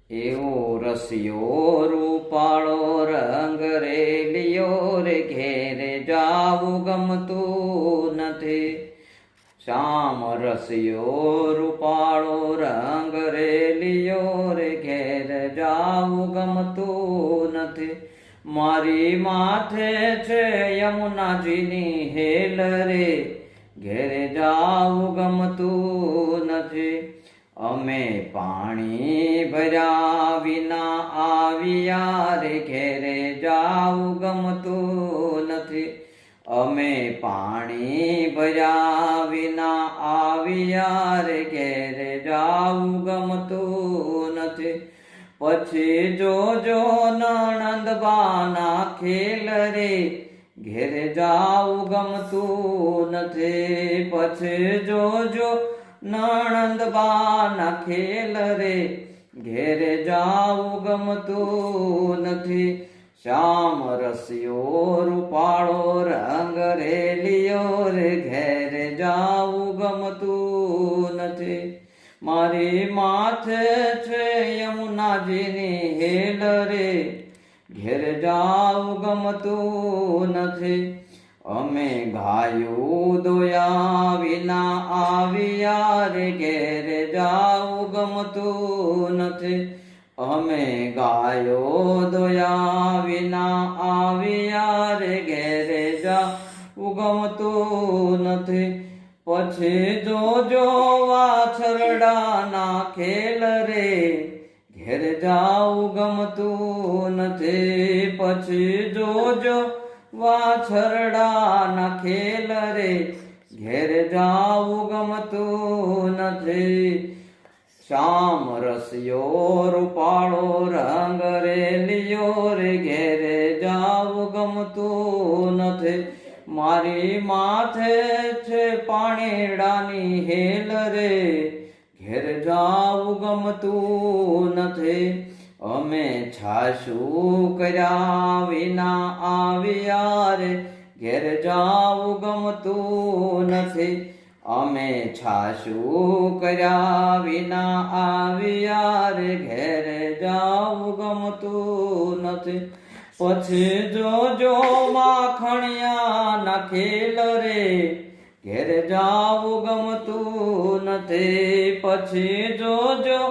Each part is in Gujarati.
એવો રસિયો રૂપાળો રંગ રેલિયો રે ઘેરે જાવું ગમતું નથી. શ્યામ રસિયો રૂપાળો રંગ રેલિયો રે ઘેરે જાવું ગમતું નથી. મારી માથે છે યમુનાજીની હેલ રે ઘેરે જાવું ગમતું નથી. અમે પાણી ભર્યા વિના આવ્યા રે ઘેરે જાવું ગમતું નથી. અમે પાણી ભર્યા વિના આવ્યા રે ઘેરે જાવું ગમતું નથી. પછી જોજો નણંદબાના ખેલ રે ઘેરે જાવું ગમતું નથી. પછી જોજો નણંદબાના ખેલ રે ઘેરે જાવું ગમતું નથી. શ્યામ રસિયો રૂપાળો રંગ રેલિયો રે ઘેરે જાવું ગમતું નથી. મારી માથે છે યમુનાજીની હેલ રે ઘેરે જાવું ગમતું નથી. અમે ગાયું દોયા વિના આવ્યા રે ઘેરે જાવું ગમતું નથી. અમે ગાયો દોયા વિના આવ્યા રે ઘેરે જાવું ગમતું નથી. પછી જોજો વાછરડાના ખેલ રે ઘેરે જાવું ગમતું નથી. પછી જોજો વાછરડાના ખેલ રે ઘેરે જાવું ગમતું નથી. શ્યામ રસિયો રૂપાળો રંગ રેલિયો રે ઘેરે જાવું ગમતું નથી. મારી માથે છે પાણીડાની હેલ રે ઘેરે જાવું ગમતું નથી. અમે છાશું કર્યા વિના આવ્યા રે ઘેરે જાવું ગમતું નથી. અમે છાશું કર્યા વિના આવ્યા રે ઘેરે જાવું ગમતું નથી. પછી જોજો માખણિયાના ખેલ રે ઘેરે જાવું ગમતું નથી. પછી જોજો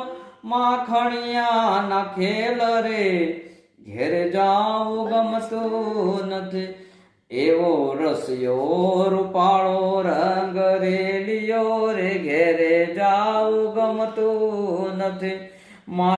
માખણિયાના ખેલ રે ઘેરે જાવું ગમતું નથી. એવો રસિયો રૂપાળો રંગ રેલિયો રે ઘેરે જાવું ગમતું નથી.